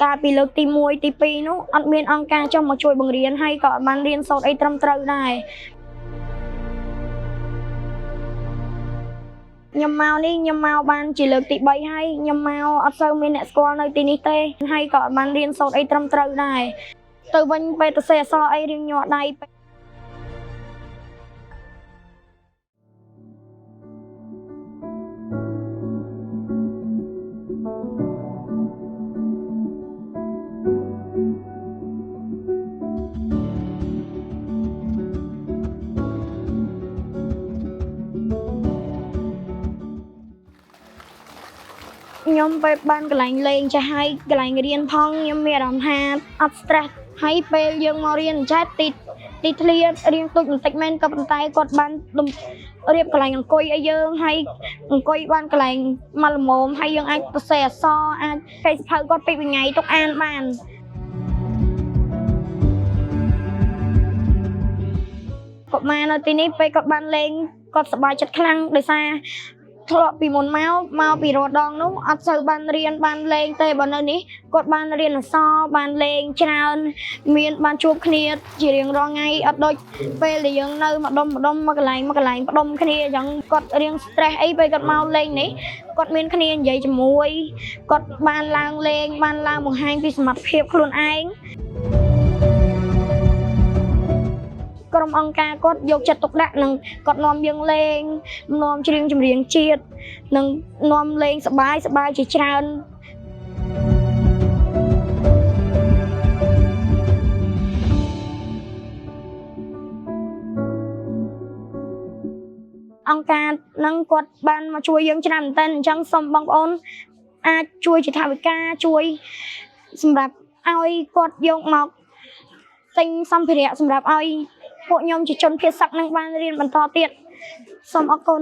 ការពីលើកទី1ទី2នោះអត់មានអង្គការចុះមកជួយបង្រៀនហើយក៏អត់បានរៀនសូត្រអីត្រឹមត្រូវដែរខ្ញុំមកនេះខ្ញុំមកបានជាលើកទី3ហើយខ្ញុំមកអត់សូវមានអ្នកស្គាល់នៅទីនេះទេហើយក៏អត់បានរៀនសូត្រអីត្រឹមត្រូវដែរទៅវិញពេលទៅសេអសអីរៀងញ័រដៃខ្ញុំពេលបានកន្លែងលេងចាស់ហើយកន្លែងរៀនផងខ្ញុំមានអារម្មណ៍ថាអត់ stress ហើយពេលយើងមករៀនចេះទីធ្លារៀងទុចបន្តិចមែនក៏ប៉ុន្តែគាត់បានរៀបកន្លែងអង្គុយឲ្យយើងហើយអង្គុយបានកន្លែងមកល្មមហើយយើងអាចសរសេរអក្សរអាចកែសភៅគាត់ពេកមួយថ្ងៃទុកអានបានកុមារនៅទីនេះពេលគាត់បានលេងគាត់សប្បាយចិត្តខ្លាំងដោយសារធ្លាប់ពីមុនមកពីរដងនោះអត់សូវបានរៀនបានលេងទេបើនៅនេះគាត់បានរៀនអក្សរបានលេងច្រើនមានបានជួបគ្នាជារៀងរាល់ថ្ងៃអត់ដូចពេលដែលយើងនៅម្ដុំមកកន្លែងផ្ដុំគ្នាអញ្ចឹងគាត់រៀង stress អីពេលគាត់មកលេងនេះគាត់មានគ្នានិយាយជាមួយគាត់បានឡើងលេងបានឡើងបង្ហាញពីសមត្ថភាពខ្លួនឯងក្រុមអង្គការគាត់យកចិត្តទុកដាក់នឹងគាត់នាំយើងលេងនាំច្រៀងចម្រៀងជាតិនិងនាំលេងសប្បាយជាច្រើនអង្គការនឹងគាត់បានមកជួយយើងច្រើនមែនតើអញ្ចឹងសូមបងប្អូនអាចជួយជាថវិកាជួយសម្រាប់ឲ្យគាត់យកមកទិញសម្ភារៈសម្រាប់ឲ្យពួកខ្ញុំជាជនភៀសសឹកនឹងបានរៀនបន្តទៀតសូមអរគុណ